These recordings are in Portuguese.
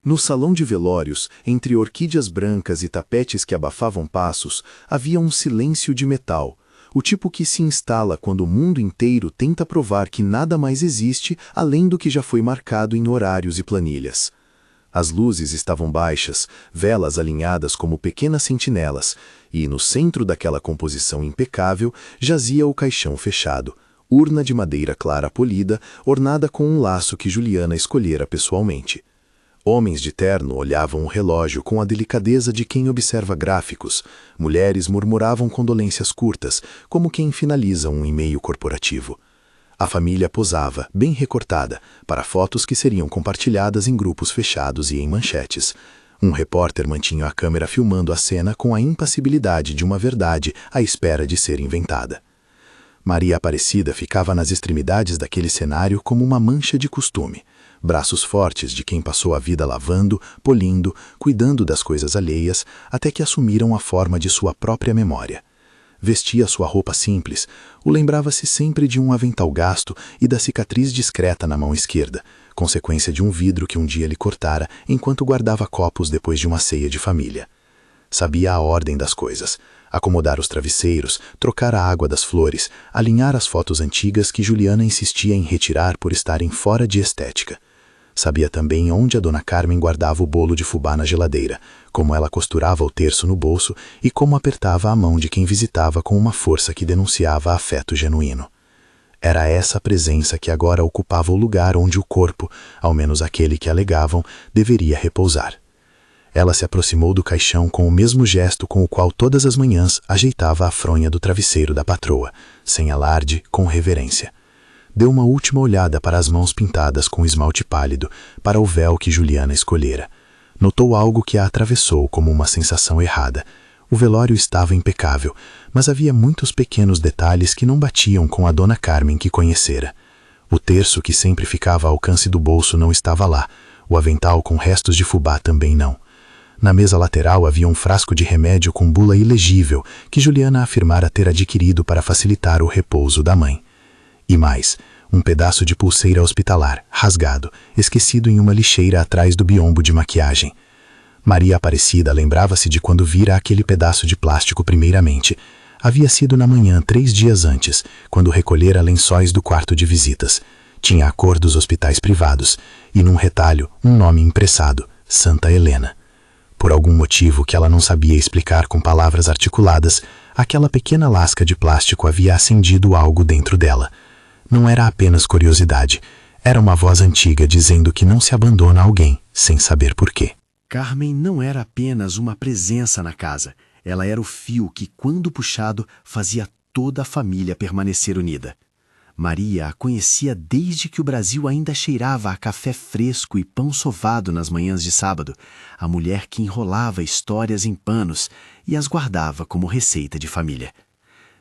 No salão de velórios, entre orquídeas brancas e tapetes que abafavam passos, havia um silêncio de metal, o tipo que se instala quando o mundo inteiro tenta provar que nada mais existe além do que já foi marcado em horários e planilhas. As luzes estavam baixas, velas alinhadas como pequenas sentinelas, e no centro daquela composição impecável jazia o caixão fechado, urna de madeira clara polida, ornada com um laço que Juliana escolhera pessoalmente. Homens de terno olhavam o relógio com a delicadeza de quem observa gráficos. Mulheres murmuravam condolências curtas, como quem finaliza um e-mail corporativo. A família posava, bem recortada, para fotos que seriam compartilhadas em grupos fechados e em manchetes. Um repórter mantinha a câmera filmando a cena com a impassibilidade de uma verdade à espera de ser inventada. Maria Aparecida ficava nas extremidades daquele cenário como uma mancha de costume. Braços fortes de quem passou a vida lavando, polindo, cuidando das coisas alheias, até que assumiram a forma de sua própria memória. Vestia sua roupa simples, o lembrava-se sempre de um avental gasto e da cicatriz discreta na mão esquerda, consequência de um vidro que um dia lhe cortara enquanto guardava copos depois de uma ceia de família. Sabia a ordem das coisas, acomodar os travesseiros, trocar a água das flores, alinhar as fotos antigas que Juliana insistia em retirar por estarem fora de estética. Sabia também onde a dona Carmen guardava o bolo de fubá na geladeira, como ela costurava o terço no bolso e como apertava a mão de quem visitava com uma força que denunciava afeto genuíno. Era essa a presença que agora ocupava o lugar onde o corpo, ao menos aquele que alegavam, deveria repousar. Ela se aproximou do caixão com o mesmo gesto com o qual todas as manhãs ajeitava a fronha do travesseiro da patroa, sem alarde, com reverência. Deu uma última olhada para as mãos pintadas com esmalte pálido, para o véu que Juliana escolhera. Notou algo que a atravessou como uma sensação errada. O velório estava impecável, mas havia muitos pequenos detalhes que não batiam com a dona Carmen que conhecera. O terço que sempre ficava ao alcance do bolso não estava lá, o avental com restos de fubá também não. Na mesa lateral havia um frasco de remédio com bula ilegível que Juliana afirmara ter adquirido para facilitar o repouso da mãe. E mais, um pedaço de pulseira hospitalar, rasgado, esquecido em uma lixeira atrás do biombo de maquiagem. Maria Aparecida lembrava-se de quando vira aquele pedaço de plástico primeiramente. Havia sido na manhã 3 dias antes, quando recolhera lençóis do quarto de visitas. Tinha a cor dos hospitais privados, e num retalho, um nome impressado, Santa Helena. Por algum motivo que ela não sabia explicar com palavras articuladas, aquela pequena lasca de plástico havia acendido algo dentro dela. Não era apenas curiosidade, era uma voz antiga dizendo que não se abandona a alguém, sem saber por quê. Carmen não era apenas uma presença na casa, ela era o fio que, quando puxado, fazia toda a família permanecer unida. Maria a conhecia desde que o Brasil ainda cheirava a café fresco e pão sovado nas manhãs de sábado, a mulher que enrolava histórias em panos e as guardava como receita de família.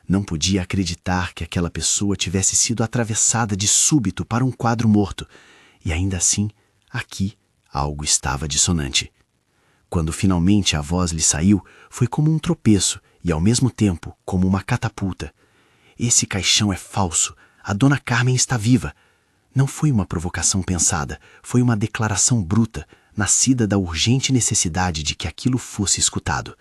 Não podia acreditar que aquela pessoa tivesse sido atravessada de súbito para um quadro morto, e ainda assim, aqui, algo estava dissonante. Quando finalmente a voz lhe saiu, foi como um tropeço e, ao mesmo tempo, como uma catapulta. Esse caixão é falso. A dona Carmen está viva. Não foi uma provocação pensada, foi uma declaração bruta, nascida da urgente necessidade de que aquilo fosse escutado.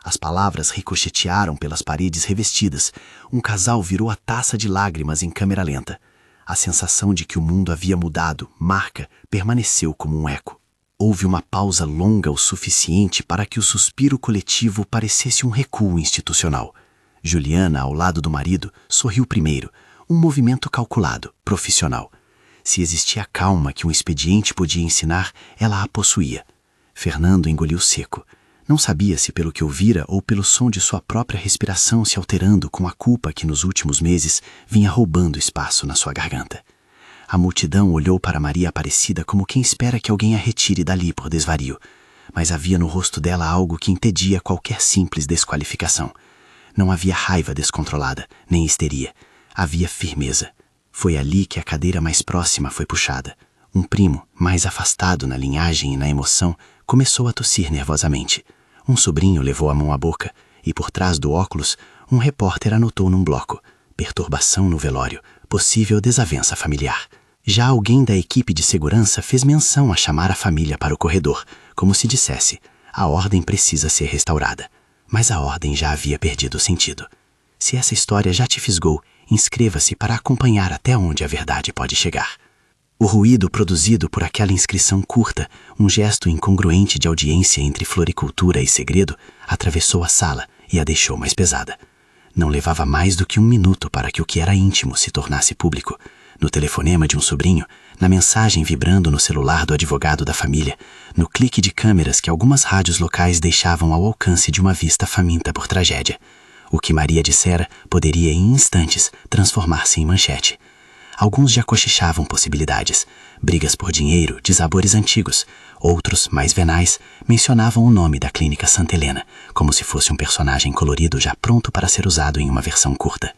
As palavras ricochetearam pelas paredes revestidas. Um casal virou a taça de lágrimas em câmera lenta. A sensação de que o mundo havia mudado, marca, permaneceu como um eco. Houve uma pausa longa o suficiente para que o suspiro coletivo parecesse um recuo institucional. Juliana, ao lado do marido, sorriu primeiro, um movimento calculado, profissional. Se existia a calma que um expediente podia ensinar, ela a possuía. Fernando engoliu seco. Não sabia se pelo que ouvira ou pelo som de sua própria respiração se alterando com a culpa que nos últimos meses vinha roubando espaço na sua garganta. A multidão olhou para Maria Aparecida como quem espera que alguém a retire dali por desvario, mas havia no rosto dela algo que impedia qualquer simples desqualificação. Não havia raiva descontrolada, nem histeria. Havia firmeza. Foi ali que a cadeira mais próxima foi puxada. Um primo, mais afastado na linhagem e na emoção, começou a tossir nervosamente. Um sobrinho levou a mão à boca e, por trás do óculos, um repórter anotou num bloco: perturbação no velório, possível desavença familiar. Já alguém da equipe de segurança fez menção a chamar a família para o corredor, como se dissesse: a ordem precisa ser restaurada. Mas a ordem já havia perdido o sentido. Se essa história já te fisgou, inscreva-se para acompanhar até onde a verdade pode chegar. O ruído produzido por aquela inscrição curta, um gesto incongruente de audiência entre floricultura e segredo, atravessou a sala e a deixou mais pesada. Não levava mais do que 1 minuto para que o que era íntimo se tornasse público. No telefonema de um sobrinho, na mensagem vibrando no celular do advogado da família, no clique de câmeras que algumas rádios locais deixavam ao alcance de uma vista faminta por tragédia. O que Maria dissera poderia em instantes transformar-se em manchete. Alguns já cochichavam possibilidades, brigas por dinheiro, desabores antigos. Outros, mais venais, mencionavam o nome da clínica Santa Helena, como se fosse um personagem colorido já pronto para ser usado em uma versão curta.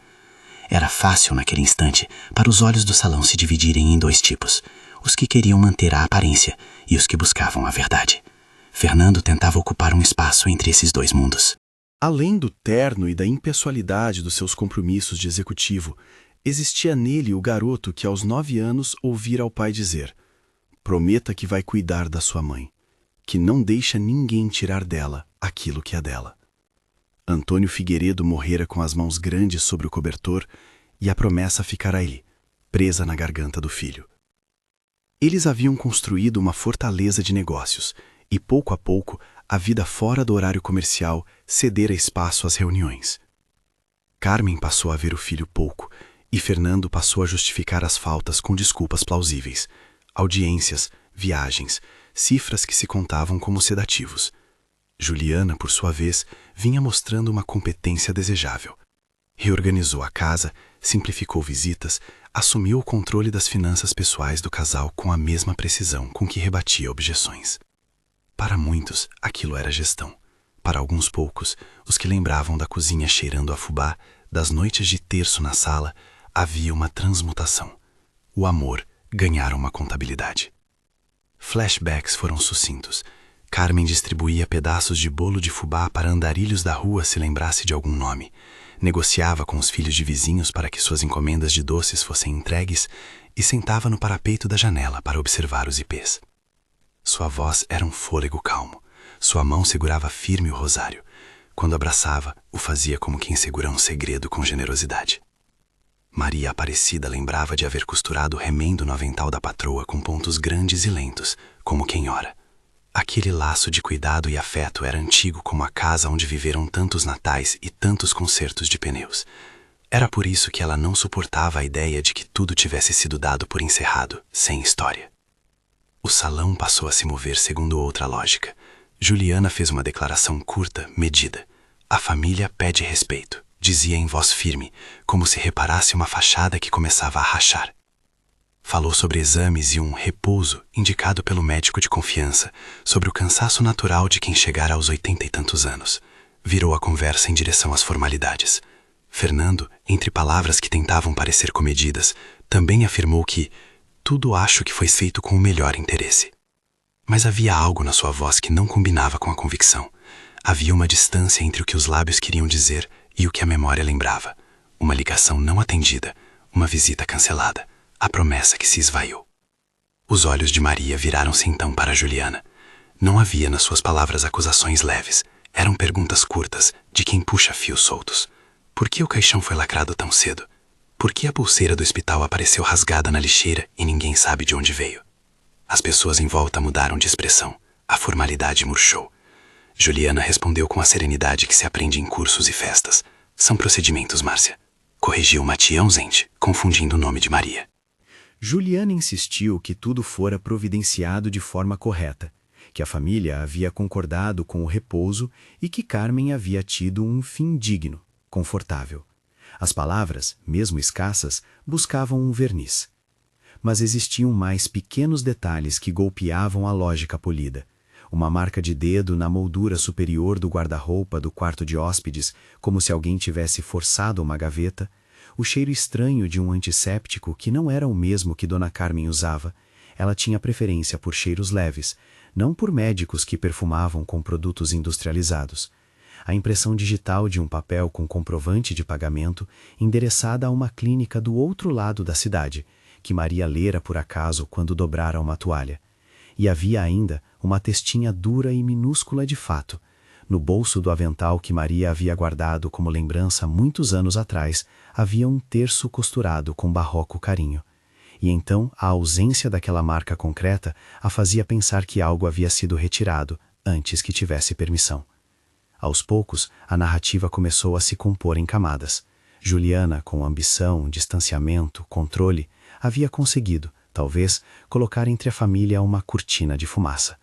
Era fácil, naquele instante, para os olhos do salão se dividirem em 2 tipos: os que queriam manter a aparência e os que buscavam a verdade. Fernando tentava ocupar um espaço entre esses 2 mundos. Além do terno e da impessoalidade dos seus compromissos de executivo, existia nele o garoto que aos 9 anos ouvira ao pai dizer: prometa que vai cuidar da sua mãe, que não deixa ninguém tirar dela aquilo que é dela. Antônio Figueiredo morrera com as mãos grandes sobre o cobertor e a promessa ficara ali, presa na garganta do filho. Eles haviam construído uma fortaleza de negócios e, pouco a pouco, a vida fora do horário comercial cedera espaço às reuniões. Carmen passou a ver o filho pouco e Fernando passou a justificar as faltas com desculpas plausíveis: audiências, viagens, cifras que se contavam como sedativos. Juliana, por sua vez, vinha mostrando uma competência desejável. Reorganizou a casa, simplificou visitas, assumiu o controle das finanças pessoais do casal com a mesma precisão com que rebatia objeções. Para muitos, aquilo era gestão. Para alguns poucos, os que lembravam da cozinha cheirando a fubá, das noites de terço na sala, havia uma transmutação. O amor ganhara uma contabilidade. Flashbacks foram sucintos. Carmen distribuía pedaços de bolo de fubá para andarilhos da rua se lembrasse de algum nome. Negociava com os filhos de vizinhos para que suas encomendas de doces fossem entregues e sentava no parapeito da janela para observar os ipês. Sua voz era um fôlego calmo. Sua mão segurava firme o rosário. Quando abraçava, o fazia como quem segura um segredo com generosidade. Maria Aparecida lembrava de haver costurado o remendo no avental da patroa com pontos grandes e lentos, como quem ora. Aquele laço de cuidado e afeto era antigo como a casa onde viveram tantos natais e tantos concertos de pneus. Era por isso que ela não suportava a ideia de que tudo tivesse sido dado por encerrado, sem história. O salão passou a se mover segundo outra lógica. Juliana fez uma declaração curta, medida. A família pede respeito, dizia em voz firme, como se reparasse uma fachada que começava a rachar. Falou sobre exames e um repouso indicado pelo médico de confiança, sobre o cansaço natural de quem chegara aos 80 e tantos anos. Virou a conversa em direção às formalidades. Fernando, entre palavras que tentavam parecer comedidas, também afirmou que tudo acho que foi feito com o melhor interesse. Mas havia algo na sua voz que não combinava com a convicção. Havia uma distância entre o que os lábios queriam dizer e o que a memória lembrava. Uma ligação não atendida, uma visita cancelada. A promessa que se esvaiu. Os olhos de Maria viraram-se então para Juliana. Não havia nas suas palavras acusações leves. Eram perguntas curtas, de quem puxa fios soltos. Por que o caixão foi lacrado tão cedo? Por que a pulseira do hospital apareceu rasgada na lixeira e ninguém sabe de onde veio? As pessoas em volta mudaram de expressão. A formalidade murchou. Juliana respondeu com a serenidade que se aprende em cursos e festas. São procedimentos, Márcia. Corrigiu uma tia ausente, confundindo o nome de Maria. Juliana insistiu que tudo fora providenciado de forma correta, que a família havia concordado com o repouso e que Carmen havia tido um fim digno, confortável. As palavras, mesmo escassas, buscavam um verniz. Mas existiam mais pequenos detalhes que golpeavam a lógica polida. Uma marca de dedo na moldura superior do guarda-roupa do quarto de hóspedes, como se alguém tivesse forçado uma gaveta, o cheiro estranho de um antisséptico que não era o mesmo que Dona Carmen usava. Ela tinha preferência por cheiros leves, não por médicos que perfumavam com produtos industrializados. A impressão digital de um papel com comprovante de pagamento endereçada a uma clínica do outro lado da cidade, que Maria lera por acaso quando dobrara uma toalha. E havia ainda uma testinha dura e minúscula de fato. No bolso do avental que Maria havia guardado como lembrança muitos anos atrás, havia um terço costurado com barroco carinho. E então a ausência daquela marca concreta a fazia pensar que algo havia sido retirado antes que tivesse permissão. Aos poucos, a narrativa começou a se compor em camadas. Juliana, com ambição, distanciamento, controle, havia conseguido, talvez, colocar entre a família uma cortina de fumaça.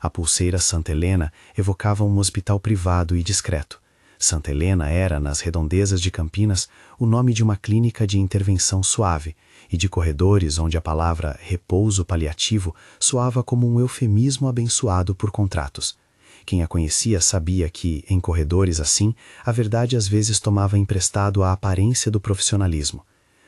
A pulseira Santa Helena evocava um hospital privado e discreto. Santa Helena era, nas redondezas de Campinas, o nome de uma clínica de intervenção suave e de corredores onde a palavra repouso paliativo soava como um eufemismo abençoado por contratos. Quem a conhecia sabia que, em corredores assim, a verdade às vezes tomava emprestado a aparência do profissionalismo.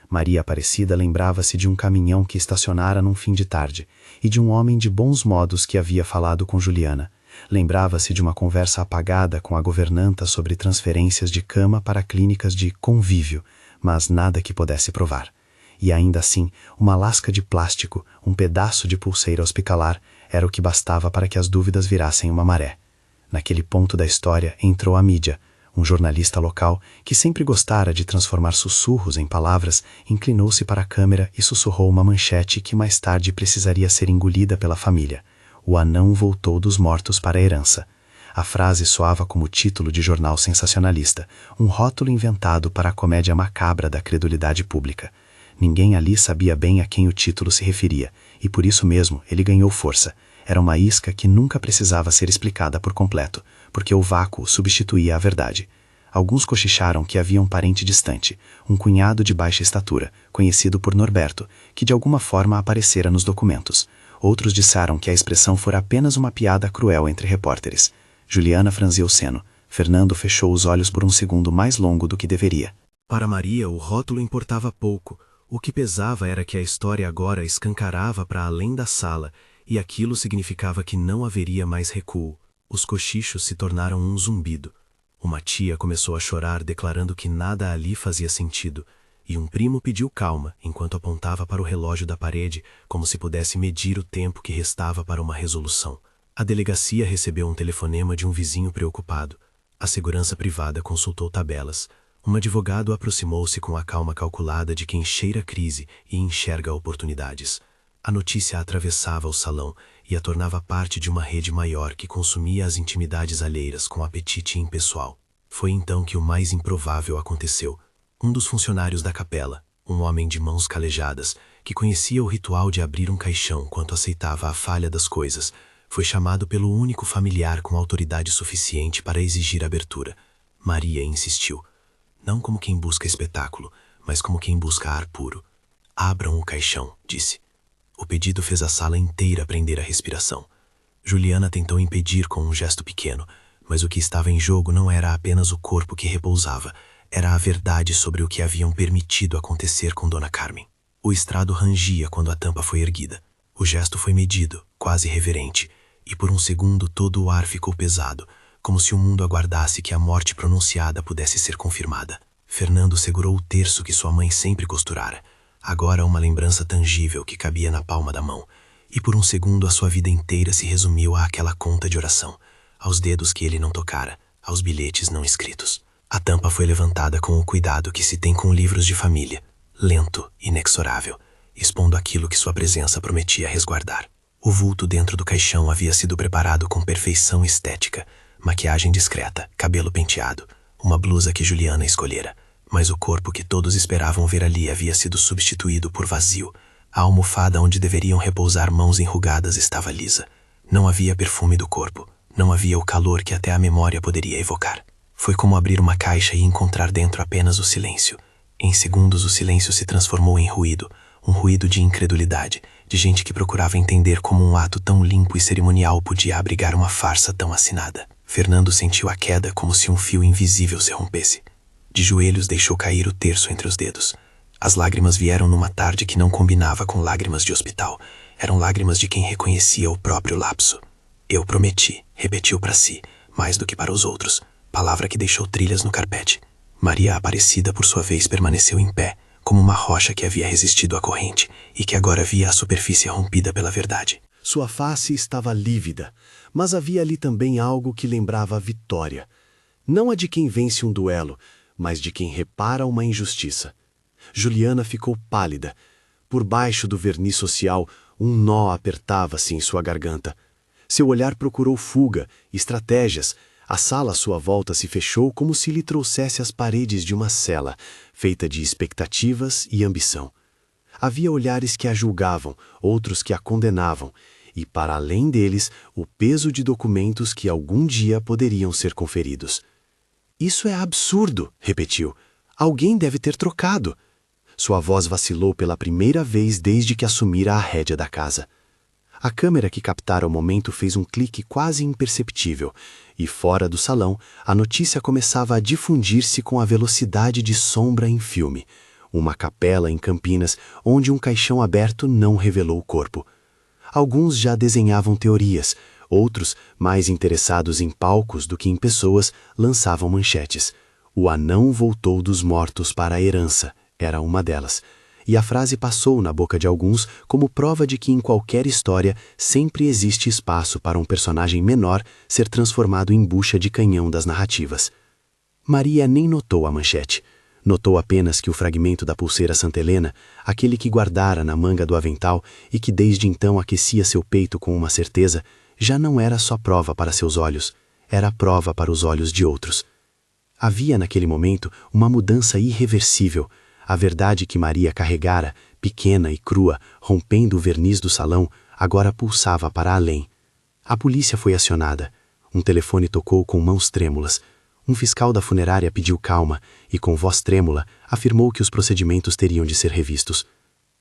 Maria Aparecida lembrava-se de um caminhão que estacionara num fim de tarde e de um homem de bons modos que havia falado com Juliana. Lembrava-se de uma conversa apagada com a governanta sobre transferências de cama para clínicas de convívio, mas nada que pudesse provar. E ainda assim, uma lasca de plástico, um pedaço de pulseira hospitalar, era o que bastava para que as dúvidas virassem uma maré. Naquele ponto da história entrou a mídia. Um jornalista local, que sempre gostara de transformar sussurros em palavras, inclinou-se para a câmera e sussurrou uma manchete que mais tarde precisaria ser engolida pela família. O anão voltou dos mortos para a herança. A frase soava como título de jornal sensacionalista, um rótulo inventado para a comédia macabra da credulidade pública. Ninguém ali sabia bem a quem o título se referia, e por isso mesmo ele ganhou força. Era uma isca que nunca precisava ser explicada por completo, porque o vácuo substituía a verdade. Alguns cochicharam que havia um parente distante, um cunhado de baixa estatura, conhecido por Norberto, que de alguma forma aparecera nos documentos. Outros disseram que a expressão fora apenas uma piada cruel entre repórteres. Juliana franziu o seno. Fernando fechou os olhos por um segundo mais longo do que deveria. Para Maria, o rótulo importava pouco. O que pesava era que a história agora escancarava para além da sala, e aquilo significava que não haveria mais recuo. Os cochichos se tornaram um zumbido. Uma tia começou a chorar, declarando que nada ali fazia sentido, e um primo pediu calma, enquanto apontava para o relógio da parede, como se pudesse medir o tempo que restava para uma resolução. A delegacia recebeu um telefonema de um vizinho preocupado. A segurança privada consultou tabelas. Um advogado aproximou-se com a calma calculada de quem cheira crise e enxerga oportunidades. A notícia atravessava o salão e a tornava parte de uma rede maior que consumia as intimidades alheiras com apetite impessoal. Foi então que o mais improvável aconteceu. Um dos funcionários da capela, um homem de mãos calejadas, que conhecia o ritual de abrir um caixão quanto aceitava a falha das coisas, foi chamado pelo único familiar com autoridade suficiente para exigir abertura. Maria insistiu. Não como quem busca espetáculo, mas como quem busca ar puro. Abram o caixão, disse. O pedido fez a sala inteira prender a respiração. Juliana tentou impedir com um gesto pequeno, mas o que estava em jogo não era apenas o corpo que repousava, era a verdade sobre o que haviam permitido acontecer com Dona Carmen. O estrado rangia quando a tampa foi erguida. O gesto foi medido, quase reverente, e por um segundo todo o ar ficou pesado, como se o mundo aguardasse que a morte pronunciada pudesse ser confirmada. Fernando segurou o terço que sua mãe sempre costurara. Agora uma lembrança tangível que cabia na palma da mão, e por um segundo a sua vida inteira se resumiu àquela conta de oração, aos dedos que ele não tocara, aos bilhetes não escritos. A tampa foi levantada com o cuidado que se tem com livros de família, lento, inexorável, expondo aquilo que sua presença prometia resguardar. O vulto dentro do caixão havia sido preparado com perfeição estética, maquiagem discreta, cabelo penteado, uma blusa que Juliana escolhera. Mas o corpo que todos esperavam ver ali havia sido substituído por vazio. A almofada onde deveriam repousar mãos enrugadas estava lisa. Não havia perfume do corpo. Não havia o calor que até a memória poderia evocar. Foi como abrir uma caixa e encontrar dentro apenas o silêncio. Em segundos o silêncio se transformou em ruído. Um ruído de incredulidade, de gente que procurava entender como um ato tão limpo e cerimonial podia abrigar uma farsa tão assinada. Fernando sentiu a queda como se um fio invisível se rompesse. De joelhos deixou cair o terço entre os dedos. As lágrimas vieram numa tarde que não combinava com lágrimas de hospital. Eram lágrimas de quem reconhecia o próprio lapso. Eu prometi, repetiu para si, mais do que para os outros, palavra que deixou trilhas no carpete. Maria Aparecida, por sua vez, permaneceu em pé, como uma rocha que havia resistido à corrente e que agora via a superfície rompida pela verdade. Sua face estava lívida, mas havia ali também algo que lembrava a vitória. Não a de quem vence um duelo, mas de quem repara uma injustiça. Juliana ficou pálida. Por baixo do verniz social, um nó apertava-se em sua garganta. Seu olhar procurou fuga, estratégias. A sala à sua volta se fechou como se lhe trouxesse as paredes de uma cela, feita de expectativas e ambição. Havia olhares que a julgavam, outros que a condenavam, e, para além deles, o peso de documentos que algum dia poderiam ser conferidos. "Isso é absurdo", repetiu. "Alguém deve ter trocado." Sua voz vacilou pela primeira vez desde que assumira a rédea da casa. A câmera que captara o momento fez um clique quase imperceptível, e fora do salão, a notícia começava a difundir-se com a velocidade de sombra em filme. Uma capela em Campinas, onde um caixão aberto não revelou o corpo. Alguns já desenhavam teorias, outros, mais interessados em palcos do que em pessoas, lançavam manchetes. "O anão voltou dos mortos para a herança", era uma delas. E a frase passou na boca de alguns como prova de que em qualquer história sempre existe espaço para um personagem menor ser transformado em bucha de canhão das narrativas. Maria nem notou a manchete. Notou apenas que o fragmento da pulseira Santa Helena, aquele que guardara na manga do avental e que desde então aquecia seu peito com uma certeza, já não era só prova para seus olhos, era prova para os olhos de outros. Havia naquele momento uma mudança irreversível. A verdade que Maria carregara, pequena e crua, rompendo o verniz do salão, agora pulsava para além. A polícia foi acionada. Um telefone tocou com mãos trêmulas. Um fiscal da funerária pediu calma e, com voz trêmula, afirmou que os procedimentos teriam de ser revistos.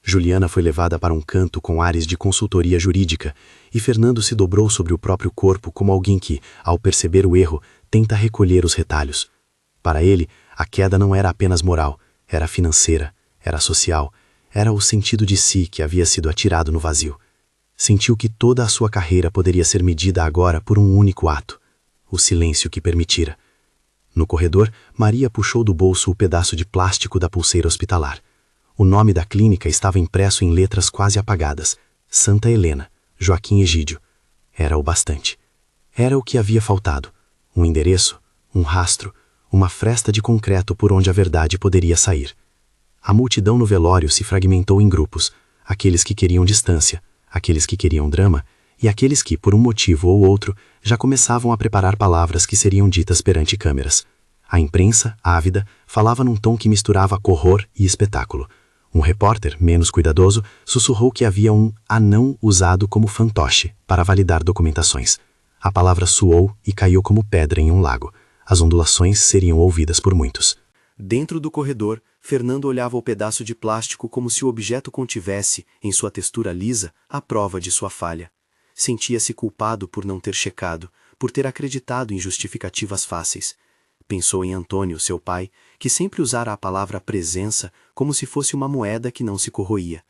Juliana foi levada para um canto com ares de consultoria jurídica e Fernando se dobrou sobre o próprio corpo como alguém que, ao perceber o erro, tenta recolher os retalhos. Para ele, a queda não era apenas moral, era financeira, era social, era o sentido de si que havia sido atirado no vazio. Sentiu que toda a sua carreira poderia ser medida agora por um único ato, o silêncio que permitira. No corredor, Maria puxou do bolso o pedaço de plástico da pulseira hospitalar. O nome da clínica estava impresso em letras quase apagadas: Santa Helena, Joaquim Egídio. Era o bastante. Era o que havia faltado. Um endereço, um rastro, uma fresta de concreto por onde a verdade poderia sair. A multidão no velório se fragmentou em grupos, aqueles que queriam distância, aqueles que queriam drama, e aqueles que, por um motivo ou outro, já começavam a preparar palavras que seriam ditas perante câmeras. A imprensa, ávida, falava num tom que misturava horror e espetáculo. Um repórter, menos cuidadoso, sussurrou que havia um anão usado como fantoche para validar documentações. A palavra soou e caiu como pedra em um lago. As ondulações seriam ouvidas por muitos. Dentro do corredor, Fernando olhava o pedaço de plástico como se o objeto contivesse, em sua textura lisa, a prova de sua falha. Sentia-se culpado por não ter checado, por ter acreditado em justificativas fáceis. Pensou em Antônio, seu pai, que sempre usara a palavra presença como se fosse uma moeda que não se corroía.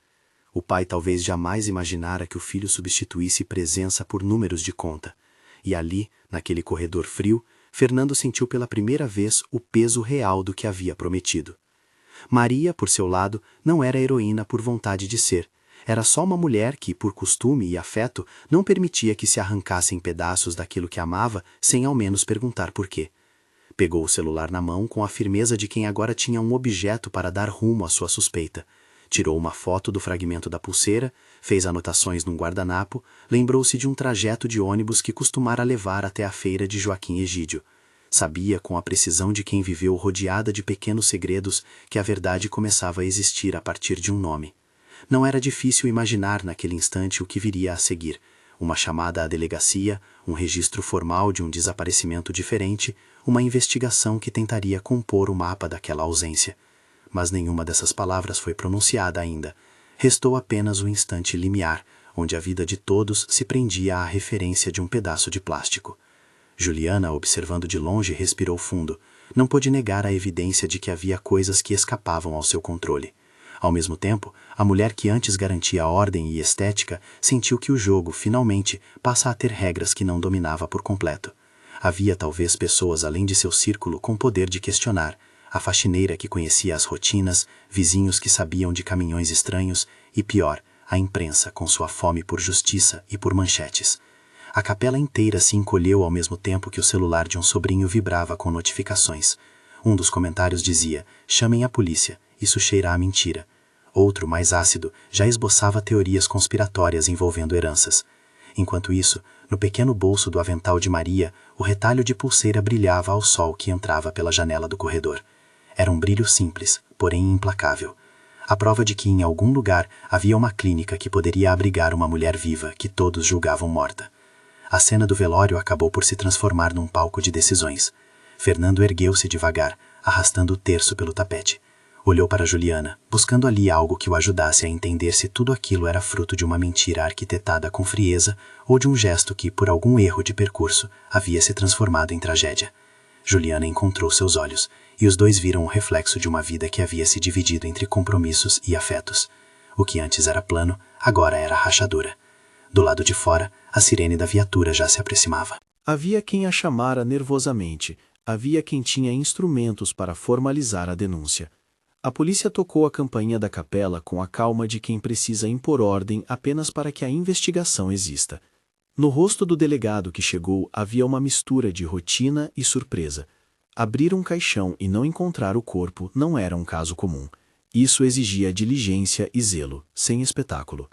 O pai talvez jamais imaginara que o filho substituísse presença por números de conta. E ali, naquele corredor frio, Fernando sentiu pela primeira vez o peso real do que havia prometido. Maria, por seu lado, não era heroína por vontade de ser. Era só uma mulher que, por costume e afeto, não permitia que se arrancassem pedaços daquilo que amava sem ao menos perguntar por quê. Pegou o celular na mão com a firmeza de quem agora tinha um objeto para dar rumo à sua suspeita. Tirou uma foto do fragmento da pulseira, fez anotações num guardanapo, lembrou-se de um trajeto de ônibus que costumara levar até a feira de Joaquim Egídio. Sabia com a precisão de quem viveu rodeada de pequenos segredos que a verdade começava a existir a partir de um nome. Não era difícil imaginar naquele instante o que viria a seguir. Uma chamada à delegacia, um registro formal de um desaparecimento diferente, uma investigação que tentaria compor o mapa daquela ausência. Mas nenhuma dessas palavras foi pronunciada ainda. Restou apenas o instante limiar, onde a vida de todos se prendia à referência de um pedaço de plástico. Juliana, observando de longe, respirou fundo. Não pôde negar a evidência de que havia coisas que escapavam ao seu controle. Ao mesmo tempo, a mulher que antes garantia ordem e estética sentiu que o jogo, finalmente, passa a ter regras que não dominava por completo. Havia talvez pessoas além de seu círculo com poder de questionar. a faxineira que conhecia as rotinas, vizinhos que sabiam de caminhões estranhos e, pior, a imprensa com sua fome por justiça e por manchetes. A capela inteira se encolheu ao mesmo tempo que o celular de um sobrinho vibrava com notificações. Um dos comentários dizia: "Chamem a polícia, isso cheira a mentira." Outro, mais ácido, já esboçava teorias conspiratórias envolvendo heranças. Enquanto isso, no pequeno bolso do avental de Maria, o retalho de pulseira brilhava ao sol que entrava pela janela do corredor. Era um brilho simples, porém implacável. A prova de que em algum lugar havia uma clínica que poderia abrigar uma mulher viva que todos julgavam morta. A cena do velório acabou por se transformar num palco de decisões. Fernando ergueu-se devagar, arrastando o terço pelo tapete. Olhou para Juliana, buscando ali algo que o ajudasse a entender se tudo aquilo era fruto de uma mentira arquitetada com frieza ou de um gesto que, por algum erro de percurso, havia se transformado em tragédia. Juliana encontrou seus olhos, e os dois viram o reflexo de uma vida que havia se dividido entre compromissos e afetos. O que antes era plano, agora era rachadura. Do lado de fora, a sirene da viatura já se aproximava. Havia quem a chamara nervosamente, havia quem tinha instrumentos para formalizar a denúncia. A polícia tocou a campainha da capela com a calma de quem precisa impor ordem apenas para que a investigação exista. No rosto do delegado que chegou havia uma mistura de rotina e surpresa. Abrir um caixão e não encontrar o corpo não era um caso comum. Isso exigia diligência e zelo, sem espetáculo.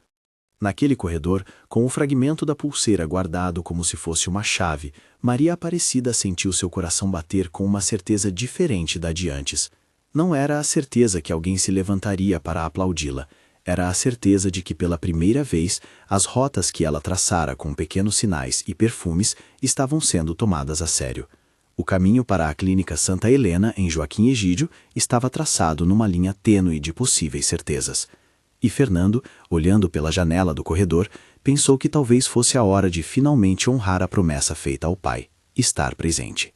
Naquele corredor, com o fragmento da pulseira guardado como se fosse uma chave, Maria Aparecida sentiu seu coração bater com uma certeza diferente da de antes. Não era a certeza que alguém se levantaria para aplaudi-la. Era a certeza de que pela primeira vez as rotas que ela traçara com pequenos sinais e perfumes estavam sendo tomadas a sério. O caminho para a clínica Santa Helena, em Joaquim Egídio, estava traçado numa linha tênue de possíveis certezas. E Fernando, olhando pela janela do corredor, pensou que talvez fosse a hora de finalmente honrar a promessa feita ao pai, estar presente.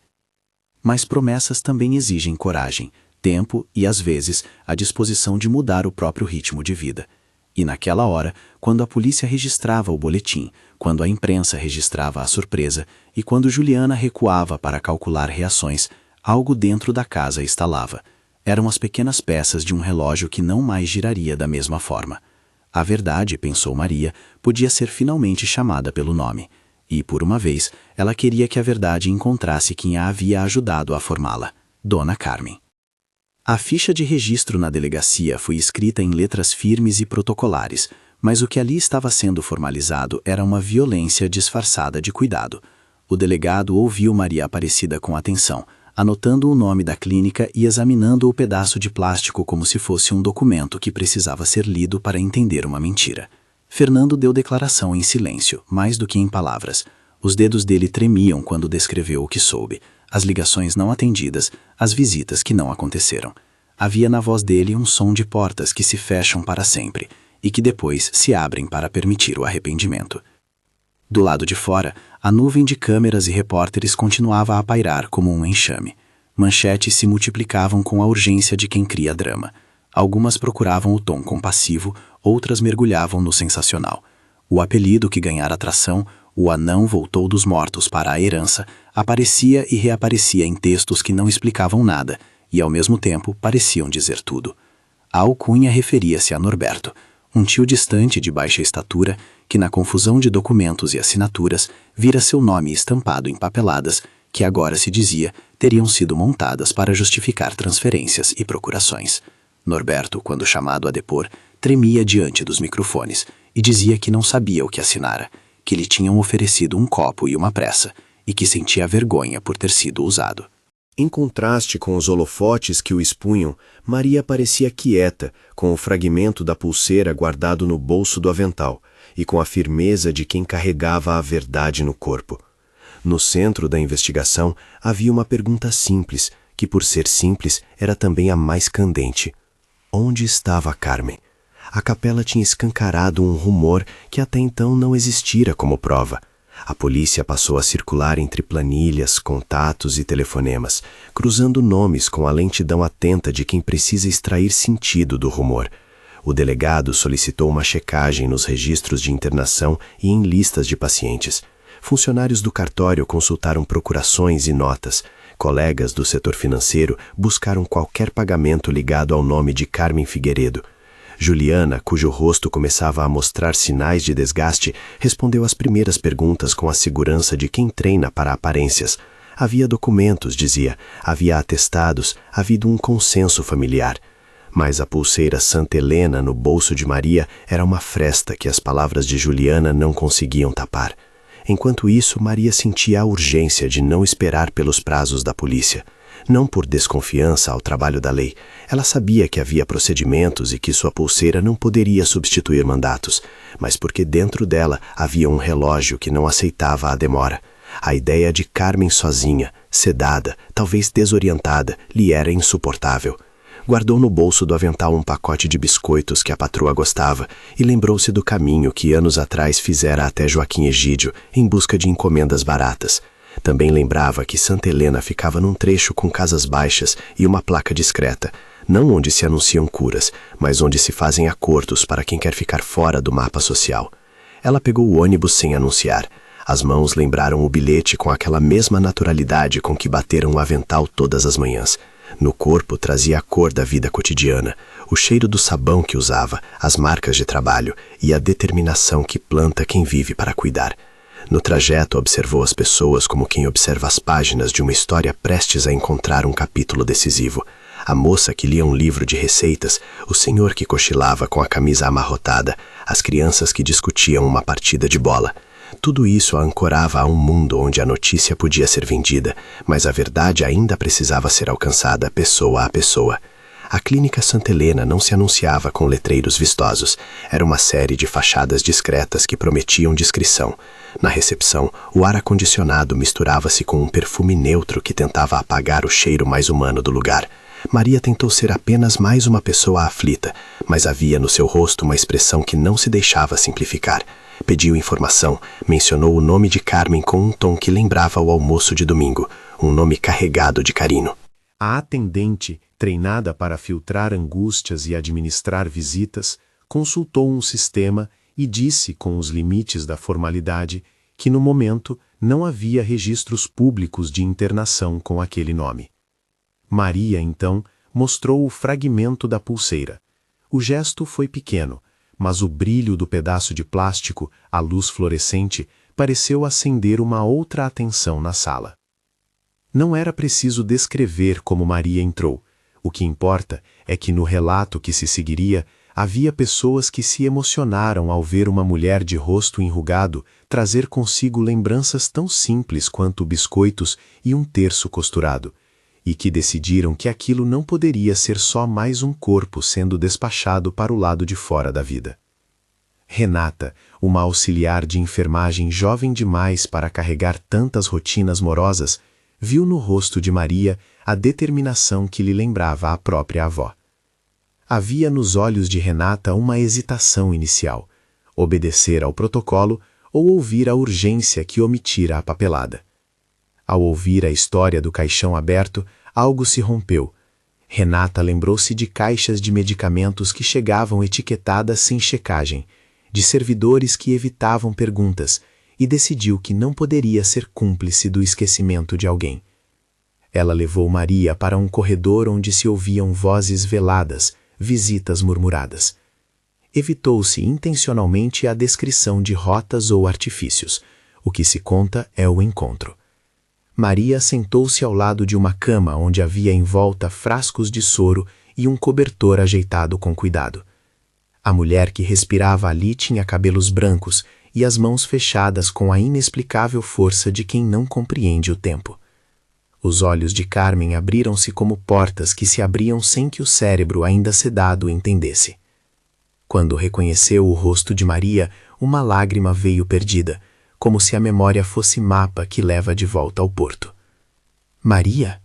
Mas promessas também exigem coragem, tempo e, às vezes, a disposição de mudar o próprio ritmo de vida. E naquela hora, quando a polícia registrava o boletim, quando a imprensa registrava a surpresa e quando Juliana recuava para calcular reações, algo dentro da casa estalava. Eram as pequenas peças de um relógio que não mais giraria da mesma forma. A verdade, pensou Maria, podia ser finalmente chamada pelo nome. E, por uma vez, ela queria que a verdade encontrasse quem a havia ajudado a formá-la: Dona Carmen. A ficha de registro na delegacia foi escrita em letras firmes e protocolares, mas o que ali estava sendo formalizado era uma violência disfarçada de cuidado. O delegado ouviu Maria Aparecida com atenção, anotando o nome da clínica e examinando o pedaço de plástico como se fosse um documento que precisava ser lido para entender uma mentira. Fernando deu declaração em silêncio, mais do que em palavras. Os dedos dele tremiam quando descreveu o que soube. As ligações não atendidas, as visitas que não aconteceram. Havia na voz dele um som de portas que se fecham para sempre e que depois se abrem para permitir o arrependimento. Do lado de fora, a nuvem de câmeras e repórteres continuava a pairar como um enxame. Manchetes se multiplicavam com a urgência de quem cria drama. Algumas procuravam o tom compassivo, outras mergulhavam no sensacional. O apelido que ganhara atração, o anão voltou dos mortos para a herança, aparecia e reaparecia em textos que não explicavam nada e, ao mesmo tempo, pareciam dizer tudo. A alcunha referia-se a Norberto, um tio distante de baixa estatura que, na confusão de documentos e assinaturas, vira seu nome estampado em papeladas que, agora se dizia, teriam sido montadas para justificar transferências e procurações. Norberto, quando chamado a depor, tremia diante dos microfones e dizia que não sabia o que assinara, que lhe tinham oferecido um copo e uma pressa, e que sentia vergonha por ter sido usado. Em contraste com os holofotes que o expunham, Maria parecia quieta, com o fragmento da pulseira guardado no bolso do avental, e com a firmeza de quem carregava a verdade no corpo. No centro da investigação havia uma pergunta simples, que por ser simples era também a mais candente. Onde estava Carmen? A capela tinha escancarado um rumor que até então não existira como prova. A polícia passou a circular entre planilhas, contatos e telefonemas, cruzando nomes com a lentidão atenta de quem precisa extrair sentido do rumor. O delegado solicitou uma checagem nos registros de internação e em listas de pacientes. Funcionários do cartório consultaram procurações e notas. Colegas do setor financeiro buscaram qualquer pagamento ligado ao nome de Carmen Figueiredo. Juliana, cujo rosto começava a mostrar sinais de desgaste, respondeu às primeiras perguntas com a segurança de quem treina para aparências. Havia documentos, dizia, havia atestados, havia um consenso familiar. Mas a pulseira Santa Helena no bolso de Maria era uma fresta que as palavras de Juliana não conseguiam tapar. Enquanto isso, Maria sentia a urgência de não esperar pelos prazos da polícia. Não por desconfiança ao trabalho da lei. Ela sabia que havia procedimentos e que sua pulseira não poderia substituir mandatos, mas porque dentro dela havia um relógio que não aceitava a demora. A ideia de Carmen sozinha, sedada, talvez desorientada, lhe era insuportável. Guardou no bolso do avental um pacote de biscoitos que a patroa gostava e lembrou-se do caminho que anos atrás fizera até Joaquim Egídio em busca de encomendas baratas. Também lembrava que Santa Helena ficava num trecho com casas baixas e uma placa discreta, não onde se anunciam curas, mas onde se fazem acordos para quem quer ficar fora do mapa social. Ela pegou o ônibus sem anunciar. As mãos lembraram o bilhete com aquela mesma naturalidade com que bateram o avental todas as manhãs. No corpo trazia a cor da vida cotidiana, o cheiro do sabão que usava, as marcas de trabalho e a determinação que planta quem vive para cuidar. No trajeto observou as pessoas como quem observa as páginas de uma história prestes a encontrar um capítulo decisivo. A moça que lia um livro de receitas, o senhor que cochilava com a camisa amarrotada, as crianças que discutiam uma partida de bola. Tudo isso a ancorava a um mundo onde a notícia podia ser vendida, mas a verdade ainda precisava ser alcançada pessoa a pessoa. A Clínica Santa Helena não se anunciava com letreiros vistosos. Era uma série de fachadas discretas que prometiam discrição. Na recepção, o ar-acondicionado misturava-se com um perfume neutro que tentava apagar o cheiro mais humano do lugar. Maria tentou ser apenas mais uma pessoa aflita, mas havia no seu rosto uma expressão que não se deixava simplificar. Pediu informação, mencionou o nome de Carmen com um tom que lembrava o almoço de domingo, um nome carregado de carinho. A atendente, treinada para filtrar angústias e administrar visitas, consultou um sistema e disse, com os limites da formalidade, que no momento não havia registros públicos de internação com aquele nome. Maria, então, mostrou o fragmento da pulseira. O gesto foi pequeno, mas o brilho do pedaço de plástico, a luz fluorescente, pareceu acender uma outra atenção na sala. Não era preciso descrever como Maria entrou. O que importa é que no relato que se seguiria, havia pessoas que se emocionaram ao ver uma mulher de rosto enrugado trazer consigo lembranças tão simples quanto biscoitos e um terço costurado, e que decidiram que aquilo não poderia ser só mais um corpo sendo despachado para o lado de fora da vida. Renata, uma auxiliar de enfermagem jovem demais para carregar tantas rotinas morosas, viu no rosto de Maria a determinação que lhe lembrava a própria avó. Havia nos olhos de Renata uma hesitação inicial, obedecer ao protocolo ou ouvir a urgência que omitira a papelada. Ao ouvir a história do caixão aberto, algo se rompeu. Renata lembrou-se de caixas de medicamentos que chegavam etiquetadas sem checagem, de servidores que evitavam perguntas, e decidiu que não poderia ser cúmplice do esquecimento de alguém. Ela levou Maria para um corredor onde se ouviam vozes veladas, visitas murmuradas. Evitou-se intencionalmente a descrição de rotas ou artifícios. O que se conta é o encontro. Maria sentou-se ao lado de uma cama onde havia em volta frascos de soro e um cobertor ajeitado com cuidado. A mulher que respirava ali tinha cabelos brancos e as mãos fechadas com a inexplicável força de quem não compreende o tempo. Os olhos de Carmen abriram-se como portas que se abriam sem que o cérebro ainda sedado entendesse. Quando reconheceu o rosto de Maria, uma lágrima veio perdida, como se a memória fosse mapa que leva de volta ao porto. «Maria?»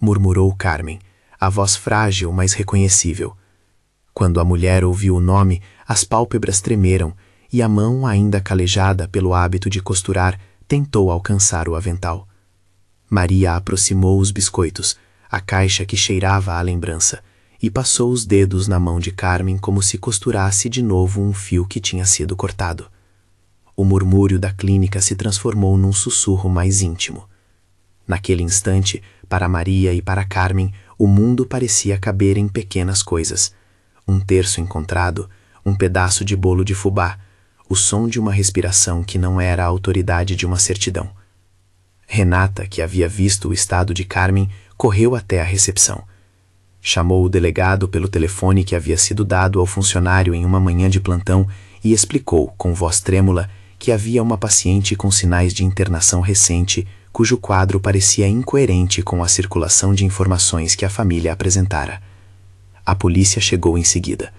murmurou Carmen, a voz frágil, mas reconhecível. Quando a mulher ouviu o nome, as pálpebras tremeram e a mão, ainda calejada pelo hábito de costurar, tentou alcançar o avental. Maria aproximou os biscoitos, a caixa que cheirava à lembrança, e passou os dedos na mão de Carmen como se costurasse de novo um fio que tinha sido cortado. O murmúrio da clínica se transformou num sussurro mais íntimo. Naquele instante, para Maria e para Carmen, o mundo parecia caber em pequenas coisas. Um terço encontrado, um pedaço de bolo de fubá, o som de uma respiração que não era a autoridade de uma certidão. Renata, que havia visto o estado de Carmen, correu até a recepção. Chamou o delegado pelo telefone que havia sido dado ao funcionário em uma manhã de plantão e explicou, com voz trêmula, que havia uma paciente com sinais de internação recente, cujo quadro parecia incoerente com a circulação de informações que a família apresentara. A polícia chegou em seguida.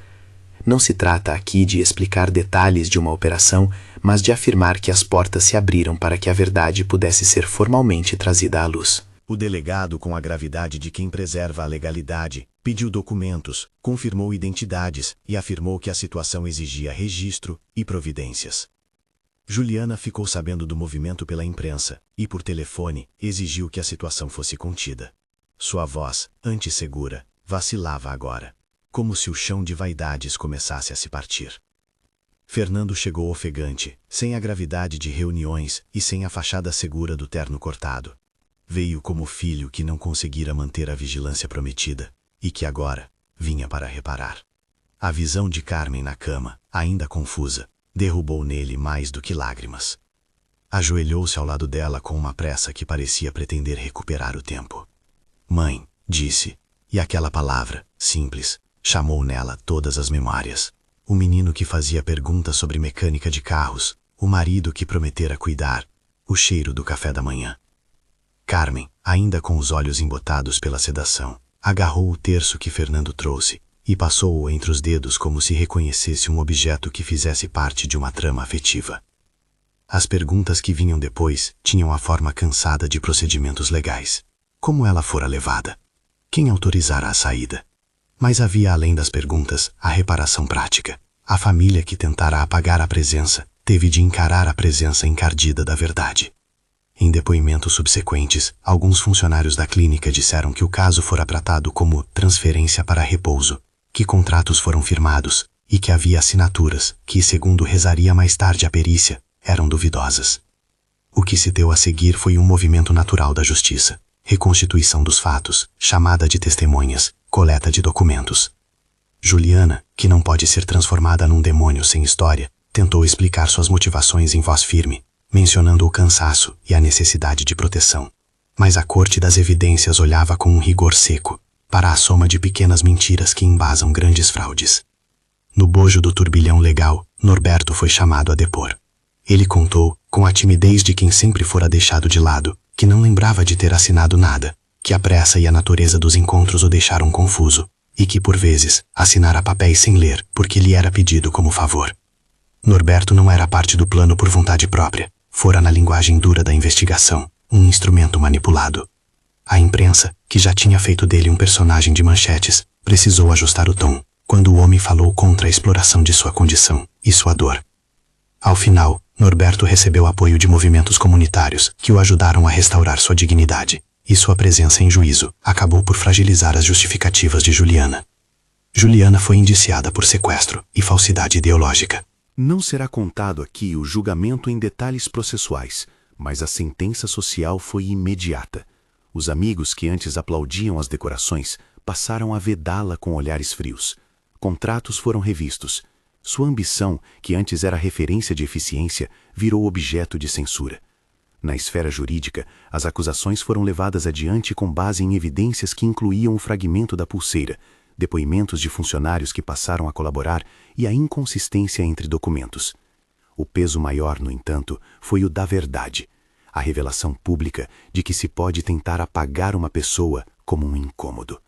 Não se trata aqui de explicar detalhes de uma operação, mas de afirmar que as portas se abriram para que a verdade pudesse ser formalmente trazida à luz. O delegado, com a gravidade de quem preserva a legalidade, pediu documentos, confirmou identidades e afirmou que a situação exigia registro e providências. Juliana ficou sabendo do movimento pela imprensa e, por telefone, exigiu que a situação fosse contida. Sua voz, antes segura, vacilava agora, como se o chão de vaidades começasse a se partir. Fernando chegou ofegante, sem a gravidade de reuniões e sem a fachada segura do terno cortado. Veio como filho que não conseguira manter a vigilância prometida e que agora vinha para reparar. A visão de Carmen na cama, ainda confusa, derrubou nele mais do que lágrimas. Ajoelhou-se ao lado dela com uma pressa que parecia pretender recuperar o tempo. Mãe, disse, e aquela palavra, simples, chamou nela todas as memórias. O menino que fazia perguntas sobre mecânica de carros, o marido que prometera cuidar, o cheiro do café da manhã. Carmen, ainda com os olhos embotados pela sedação, agarrou o terço que Fernando trouxe e passou-o entre os dedos como se reconhecesse um objeto que fizesse parte de uma trama afetiva. As perguntas que vinham depois tinham a forma cansada de procedimentos legais. Como ela fora levada? Quem autorizara a saída? Mas havia além das perguntas a reparação prática. A família que tentara apagar a presença teve de encarar a presença encardida da verdade. Em depoimentos subsequentes, alguns funcionários da clínica disseram que o caso fora tratado como transferência para repouso, que contratos foram firmados e que havia assinaturas que, segundo rezaria mais tarde a perícia, eram duvidosas. O que se deu a seguir foi um movimento natural da justiça, reconstituição dos fatos, chamada de testemunhas, coleta de documentos. Juliana, que não pode ser transformada num demônio sem história, tentou explicar suas motivações em voz firme, mencionando o cansaço e a necessidade de proteção. Mas a corte das evidências olhava com um rigor seco para a soma de pequenas mentiras que embasam grandes fraudes. No bojo do turbilhão legal, Norberto foi chamado a depor. Ele contou, com a timidez de quem sempre fora deixado de lado, que não lembrava de ter assinado nada, que a pressa e a natureza dos encontros o deixaram confuso, e que, por vezes, assinara papéis sem ler porque lhe era pedido como favor. Norberto não era parte do plano por vontade própria. Fora na linguagem dura da investigação, um instrumento manipulado. A imprensa, que já tinha feito dele um personagem de manchetes, precisou ajustar o tom, quando o homem falou contra a exploração de sua condição e sua dor. Ao final, Norberto recebeu apoio de movimentos comunitários que o ajudaram a restaurar sua dignidade, e sua presença em juízo acabou por fragilizar as justificativas de Juliana. Juliana foi indiciada por sequestro e falsidade ideológica. Não será contado aqui o julgamento em detalhes processuais, mas a sentença social foi imediata. Os amigos que antes aplaudiam as decorações passaram a vedá-la com olhares frios. Contratos foram revistos. Sua ambição, que antes era referência de eficiência, virou objeto de censura. Na esfera jurídica, as acusações foram levadas adiante com base em evidências que incluíam o fragmento da pulseira, depoimentos de funcionários que passaram a colaborar e a inconsistência entre documentos. O peso maior, no entanto, foi o da verdade, a revelação pública de que se pode tentar apagar uma pessoa como um incômodo.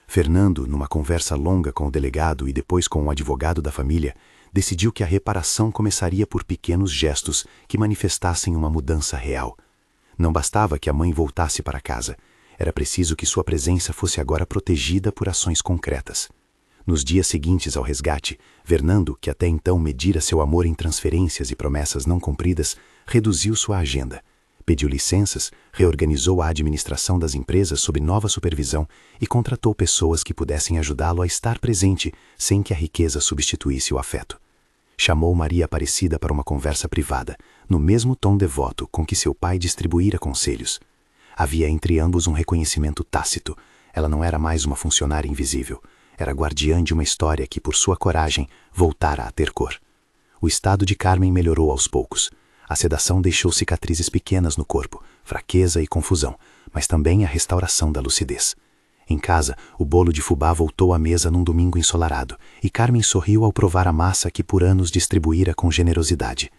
Fernando, numa conversa longa com o delegado e depois com o advogado da família, decidiu que a reparação começaria por pequenos gestos que manifestassem uma mudança real. Não bastava que a mãe voltasse para casa. Era preciso que sua presença fosse agora protegida por ações concretas. Nos dias seguintes ao resgate, Fernando, que até então medira seu amor em transferências e promessas não cumpridas, reduziu sua agenda. Pediu licenças, reorganizou a administração das empresas sob nova supervisão e contratou pessoas que pudessem ajudá-lo a estar presente sem que a riqueza substituísse o afeto. Chamou Maria Aparecida para uma conversa privada, no mesmo tom devoto com que seu pai distribuíra conselhos. Havia entre ambos um reconhecimento tácito. Ela não era mais uma funcionária invisível. Era guardiã de uma história que, por sua coragem, voltara a ter cor. O estado de Carmen melhorou aos poucos. A sedação deixou cicatrizes pequenas no corpo, fraqueza e confusão, mas também a restauração da lucidez. Em casa, o bolo de fubá voltou à mesa num domingo ensolarado, e Carmen sorriu ao provar a massa que por anos distribuíra com generosidade.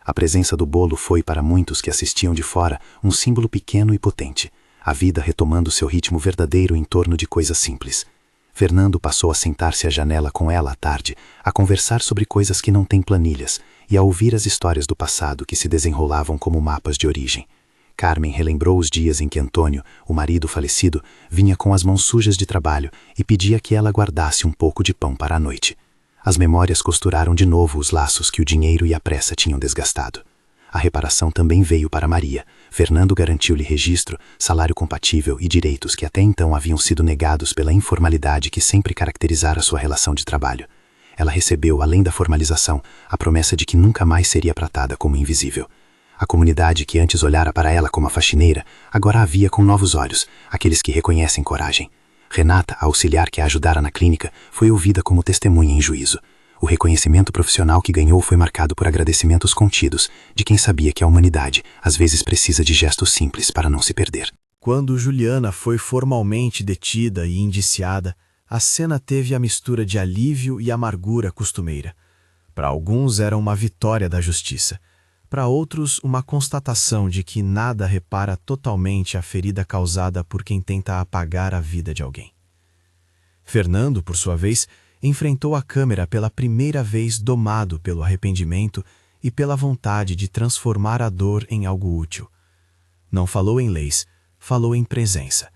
A presença do bolo foi, para muitos que assistiam de fora, um símbolo pequeno e potente, a vida retomando seu ritmo verdadeiro em torno de coisas simples. Fernando passou a sentar-se à janela com ela à tarde, a conversar sobre coisas que não têm planilhas, e a ouvir as histórias do passado que se desenrolavam como mapas de origem. Carmen relembrou os dias em que Antônio, o marido falecido, vinha com as mãos sujas de trabalho e pedia que ela guardasse um pouco de pão para a noite. As memórias costuraram de novo os laços que o dinheiro e a pressa tinham desgastado. A reparação também veio para Maria. Fernando garantiu-lhe registro, salário compatível e direitos que até então haviam sido negados pela informalidade que sempre caracterizara sua relação de trabalho. Ela recebeu, além da formalização, a promessa de que nunca mais seria tratada como invisível. A comunidade que antes olhara para ela como a faxineira, agora a via com novos olhos, aqueles que reconhecem coragem. Renata, a auxiliar que a ajudara na clínica, foi ouvida como testemunha em juízo. O reconhecimento profissional que ganhou foi marcado por agradecimentos contidos, de quem sabia que a humanidade às vezes precisa de gestos simples para não se perder. Quando Juliana foi formalmente detida e indiciada, a cena teve a mistura de alívio e amargura costumeira. Para alguns era uma vitória da justiça. Para outros, uma constatação de que nada repara totalmente a ferida causada por quem tenta apagar a vida de alguém. Fernando, por sua vez, enfrentou a câmera pela primeira vez domado pelo arrependimento e pela vontade de transformar a dor em algo útil. Não falou em leis, falou em presença.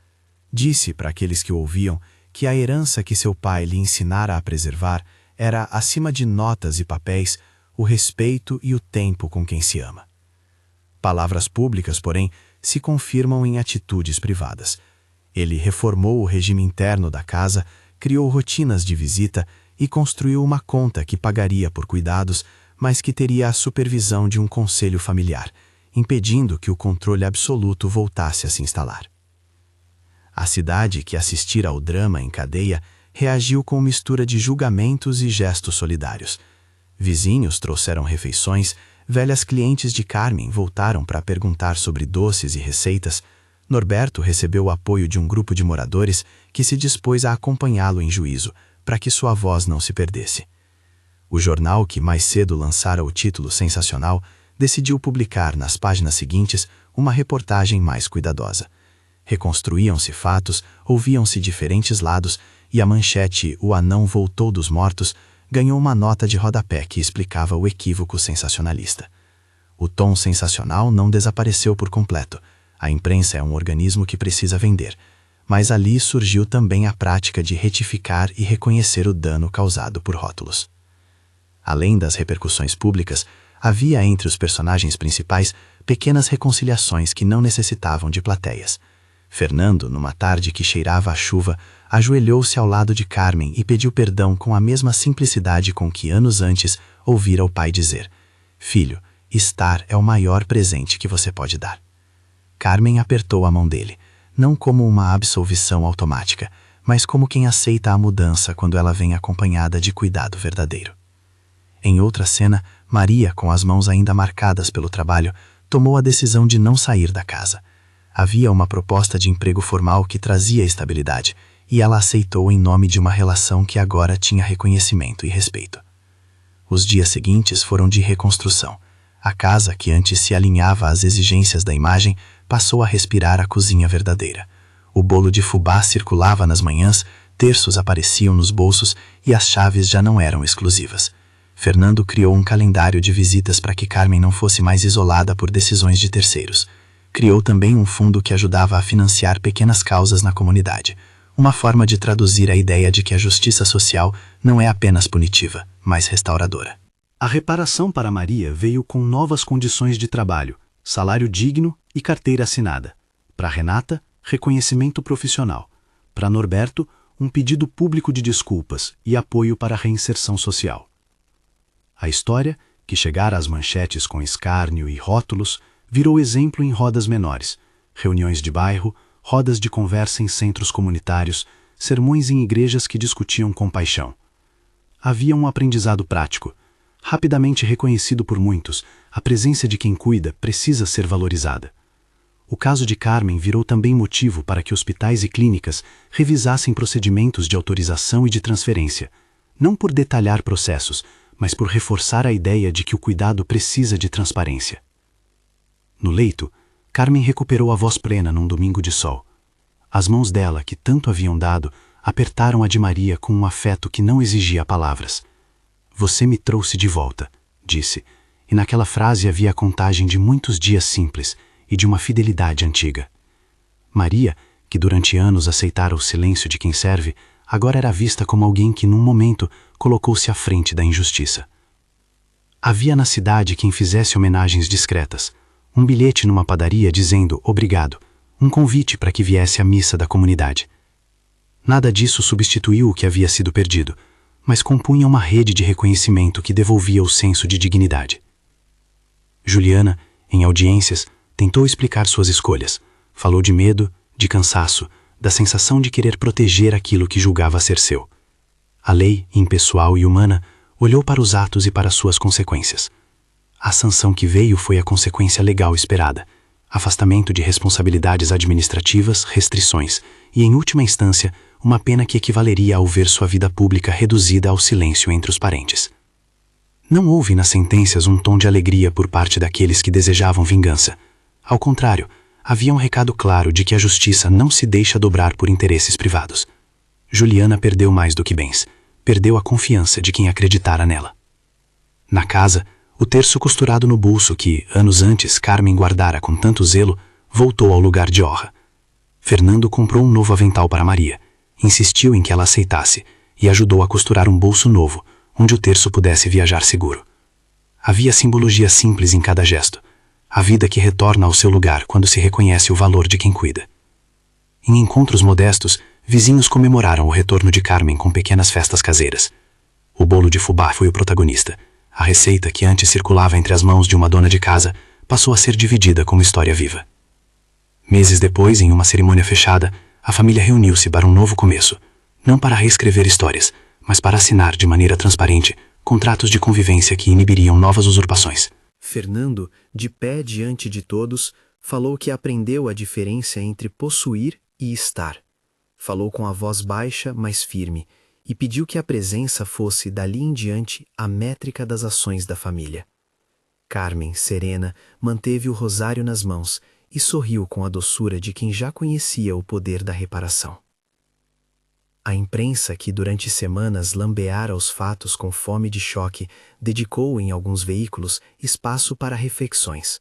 Disse para aqueles que o ouviam que a herança que seu pai lhe ensinara a preservar era, acima de notas e papéis, o respeito e o tempo com quem se ama. Palavras públicas, porém, se confirmam em atitudes privadas. Ele reformou o regime interno da casa, criou rotinas de visita e construiu uma conta que pagaria por cuidados, mas que teria a supervisão de um conselho familiar, impedindo que o controle absoluto voltasse a se instalar. A cidade que assistira ao drama em cadeia reagiu com mistura de julgamentos e gestos solidários. Vizinhos trouxeram refeições, velhas clientes de Carmen voltaram para perguntar sobre doces e receitas. Norberto recebeu o apoio de um grupo de moradores que se dispôs a acompanhá-lo em juízo, para que sua voz não se perdesse. O jornal, que mais cedo lançara o título sensacional, decidiu publicar nas páginas seguintes uma reportagem mais cuidadosa. Reconstruíam-se fatos, ouviam-se diferentes lados, e a manchete "O anão voltou dos mortos" ganhou uma nota de rodapé que explicava o equívoco sensacionalista. O tom sensacional não desapareceu por completo. A imprensa é um organismo que precisa vender. Mas ali surgiu também a prática de retificar e reconhecer o dano causado por rótulos. Além das repercussões públicas, havia entre os personagens principais pequenas reconciliações que não necessitavam de plateias. Fernando, numa tarde que cheirava a chuva, ajoelhou-se ao lado de Carmen e pediu perdão com a mesma simplicidade com que anos antes ouvira o pai dizer: "Filho, estar é o maior presente que você pode dar." Carmen apertou a mão dele, não como uma absolvição automática, mas como quem aceita a mudança quando ela vem acompanhada de cuidado verdadeiro. Em outra cena, Maria, com as mãos ainda marcadas pelo trabalho, tomou a decisão de não sair da casa. Havia uma proposta de emprego formal que trazia estabilidade, e ela aceitou em nome de uma relação que agora tinha reconhecimento e respeito. Os dias seguintes foram de reconstrução. A casa, que antes se alinhava às exigências da imagem, passou a respirar a cozinha verdadeira. O bolo de fubá circulava nas manhãs, terços apareciam nos bolsos e as chaves já não eram exclusivas. Fernando criou um calendário de visitas para que Carmen não fosse mais isolada por decisões de terceiros. Criou também um fundo que ajudava a financiar pequenas causas na comunidade, uma forma de traduzir a ideia de que a justiça social não é apenas punitiva, mas restauradora. A reparação para Maria veio com novas condições de trabalho, salário digno e carteira assinada. Para Renata, reconhecimento profissional. Para Norberto, um pedido público de desculpas e apoio para a reinserção social. A história, que chegara às manchetes com escárnio e rótulos, virou exemplo em rodas menores. reuniões de bairro, rodas de conversa em centros comunitários, sermões em igrejas que discutiam com paixão. Havia um aprendizado prático. Rapidamente reconhecido por muitos, a presença de quem cuida precisa ser valorizada. O caso de Carmen virou também motivo para que hospitais e clínicas revisassem procedimentos de autorização e de transferência, não por detalhar processos, mas por reforçar a ideia de que o cuidado precisa de transparência. No leito, Carmen recuperou a voz plena num domingo de sol. As mãos dela, que tanto haviam dado, apertaram a de Maria com um afeto que não exigia palavras. "Você me trouxe de volta", disse, e naquela frase havia a contagem de muitos dias simples e de uma fidelidade antiga. Maria, que durante anos aceitara o silêncio de quem serve, agora era vista como alguém que, num momento, colocou-se à frente da injustiça. Havia na cidade quem fizesse homenagens discretas, um bilhete numa padaria dizendo obrigado, um convite para que viesse à missa da comunidade. Nada disso substituiu o que havia sido perdido, mas compunha uma rede de reconhecimento que devolvia o senso de dignidade. Juliana, em audiências, tentou explicar suas escolhas. Falou de medo, de cansaço, da sensação de querer proteger aquilo que julgava ser seu. A lei, impessoal e humana, olhou para os atos e para suas consequências. A sanção que veio foi a consequência legal esperada: afastamento de responsabilidades administrativas, restrições e, em última instância, uma pena que equivaleria ao ver sua vida pública reduzida ao silêncio entre os parentes. Não houve nas sentenças um tom de alegria por parte daqueles que desejavam vingança. Ao contrário, havia um recado claro de que a justiça não se deixa dobrar por interesses privados. Juliana perdeu mais do que bens. Perdeu a confiança de quem acreditara nela. Na casa, o terço costurado no bolso que, anos antes, Carmen guardara com tanto zelo, voltou ao lugar de honra. Fernando comprou um novo avental para Maria, insistiu em que ela aceitasse e ajudou a costurar um bolso novo, onde o terço pudesse viajar seguro. Havia simbologia simples em cada gesto, a vida que retorna ao seu lugar quando se reconhece o valor de quem cuida. Em encontros modestos, vizinhos comemoraram o retorno de Carmen com pequenas festas caseiras. O bolo de fubá foi o protagonista. A receita, que antes circulava entre as mãos de uma dona de casa, passou a ser dividida como história viva. Meses depois, em uma cerimônia fechada, a família reuniu-se para um novo começo, não para reescrever histórias, mas para assinar de maneira transparente contratos de convivência que inibiriam novas usurpações. Fernando, de pé diante de todos, falou que aprendeu a diferença entre possuir e estar. Falou com a voz baixa, mas firme, e pediu que a presença fosse, dali em diante, a métrica das ações da família. Carmen, serena, manteve o rosário nas mãos e sorriu com a doçura de quem já conhecia o poder da reparação. A imprensa, que durante semanas lambeara os fatos com fome de choque, dedicou em alguns veículos espaço para reflexões.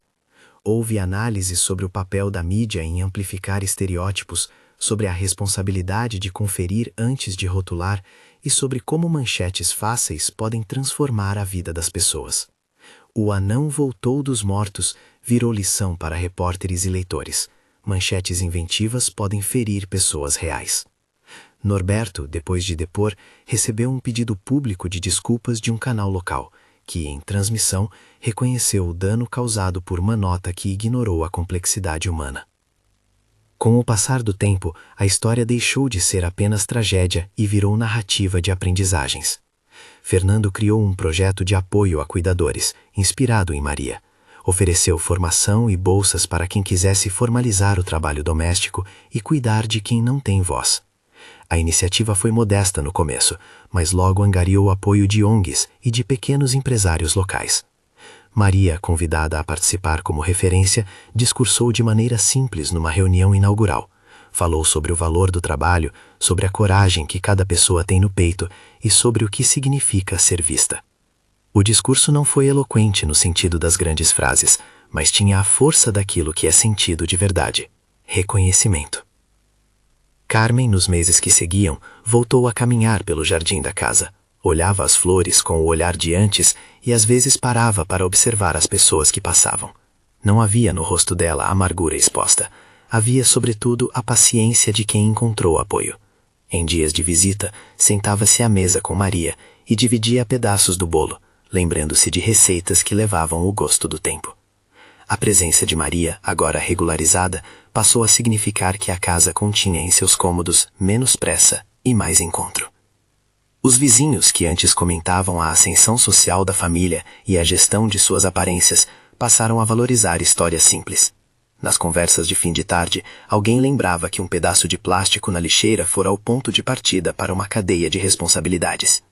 Houve análise sobre o papel da mídia em amplificar estereótipos, sobre a responsabilidade de conferir antes de rotular e sobre como manchetes fáceis podem transformar a vida das pessoas. O anão voltou dos mortos virou lição para repórteres e leitores. Manchetes inventivas podem ferir pessoas reais. Norberto, depois de depor, recebeu um pedido público de desculpas de um canal local, que, em transmissão, reconheceu o dano causado por uma nota que ignorou a complexidade humana. Com o passar do tempo, a história deixou de ser apenas tragédia e virou narrativa de aprendizagens. Fernando criou um projeto de apoio a cuidadores, inspirado em Maria. Ofereceu formação e bolsas para quem quisesse formalizar o trabalho doméstico e cuidar de quem não tem voz. A iniciativa foi modesta no começo, mas logo angariou o apoio de ONGs e de pequenos empresários locais. Maria, convidada a participar como referência, discursou de maneira simples numa reunião inaugural. Falou sobre o valor do trabalho, sobre a coragem que cada pessoa tem no peito e sobre o que significa ser vista. O discurso não foi eloquente no sentido das grandes frases, mas tinha a força daquilo que é sentido de verdade: reconhecimento. Carmen, nos meses que seguiam, voltou a caminhar pelo jardim da casa. Olhava as flores com o olhar de antes e às vezes parava para observar as pessoas que passavam. Não havia no rosto dela a amargura exposta. Havia, sobretudo, a paciência de quem encontrou apoio. Em dias de visita, sentava-se à mesa com Maria e dividia pedaços do bolo, lembrando-se de receitas que levavam o gosto do tempo. A presença de Maria, agora regularizada, passou a significar que a casa continha em seus cômodos menos pressa e mais encontro. Os vizinhos que antes comentavam a ascensão social da família e a gestão de suas aparências passaram a valorizar histórias simples. Nas conversas de fim de tarde, alguém lembrava que um pedaço de plástico na lixeira fora o ponto de partida para uma cadeia de responsabilidades.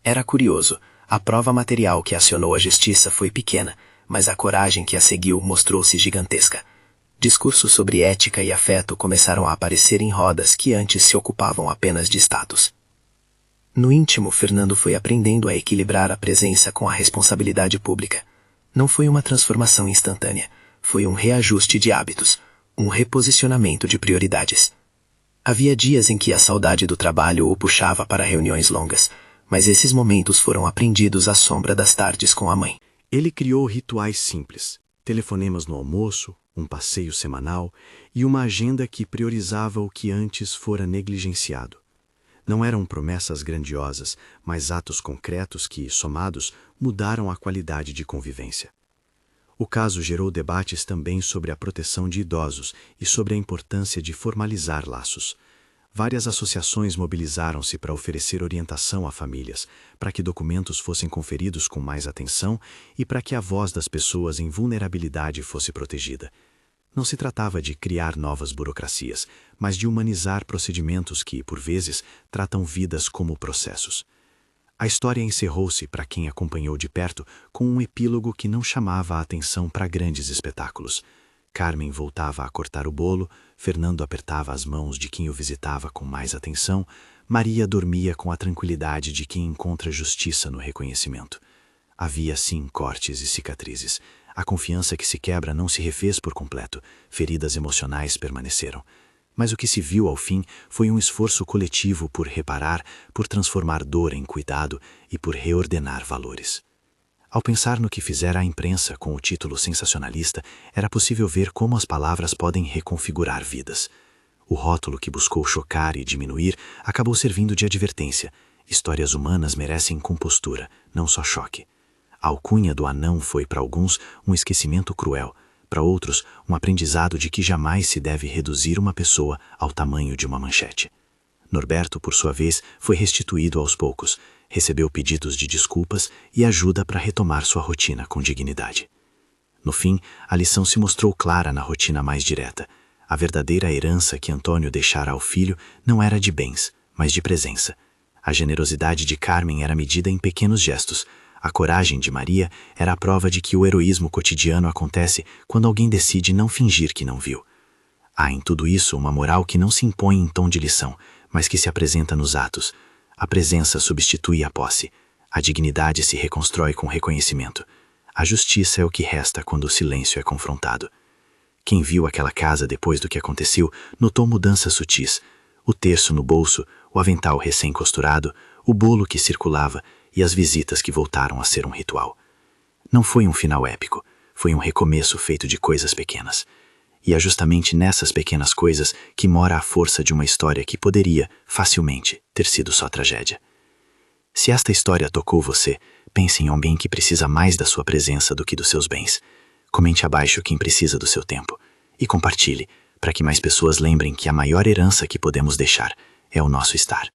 Era curioso, a prova material que acionou a justiça foi pequena, mas a coragem que a seguiu mostrou-se gigantesca. Discursos sobre ética e afeto começaram a aparecer em rodas que antes se ocupavam apenas de status. No íntimo, Fernando foi aprendendo a equilibrar a presença com a responsabilidade pública. Não foi uma transformação instantânea, foi um reajuste de hábitos, um reposicionamento de prioridades. Havia dias em que a saudade do trabalho o puxava para reuniões longas, mas esses momentos foram aprendidos à sombra das tardes com a mãe. Ele criou rituais simples, telefonemas no almoço, um passeio semanal e uma agenda que priorizava o que antes fora negligenciado. Não eram promessas grandiosas, mas atos concretos que, somados, mudaram a qualidade de convivência. O caso gerou debates também sobre a proteção de idosos e sobre a importância de formalizar laços. Várias associações mobilizaram-se para oferecer orientação a famílias, para que documentos fossem conferidos com mais atenção e para que a voz das pessoas em vulnerabilidade fosse protegida. Não se tratava de criar novas burocracias, mas de humanizar procedimentos que, por vezes, tratam vidas como processos. A história encerrou-se, para quem acompanhou de perto, com um epílogo que não chamava a atenção para grandes espetáculos. Carmen voltava a cortar o bolo, Fernando apertava as mãos de quem o visitava com mais atenção, Maria dormia com a tranquilidade de quem encontra justiça no reconhecimento. Havia, sim, cortes e cicatrizes. A confiança que se quebra não se refez por completo, feridas emocionais permaneceram. Mas o que se viu ao fim foi um esforço coletivo por reparar, por transformar dor em cuidado e por reordenar valores. Ao pensar no que fizera a imprensa com o título sensacionalista, era possível ver como as palavras podem reconfigurar vidas. O rótulo que buscou chocar e diminuir acabou servindo de advertência. Histórias humanas merecem compostura, não só choque. A alcunha do anão foi, para alguns, um esquecimento cruel, para outros, um aprendizado de que jamais se deve reduzir uma pessoa ao tamanho de uma manchete. Norberto, por sua vez, foi restituído aos poucos, recebeu pedidos de desculpas e ajuda para retomar sua rotina com dignidade. No fim, a lição se mostrou clara na rotina mais direta. A verdadeira herança que Antônio deixara ao filho não era de bens, mas de presença. A generosidade de Carmen era medida em pequenos gestos. A coragem de Maria era a prova de que o heroísmo cotidiano acontece quando alguém decide não fingir que não viu. Há em tudo isso uma moral que não se impõe em tom de lição, mas que se apresenta nos atos. A presença substitui a posse. A dignidade se reconstrói com reconhecimento. A justiça é o que resta quando o silêncio é confrontado. Quem viu aquela casa depois do que aconteceu notou mudanças sutis. O terço no bolso, o avental recém-costurado, o bolo que circulava e as visitas que voltaram a ser um ritual. Não foi um final épico, foi um recomeço feito de coisas pequenas. E é justamente nessas pequenas coisas que mora a força de uma história que poderia, facilmente, ter sido só tragédia. Se esta história tocou você, pense em alguém que precisa mais da sua presença do que dos seus bens. Comente abaixo quem precisa do seu tempo. E compartilhe, para que mais pessoas lembrem que a maior herança que podemos deixar é o nosso estar.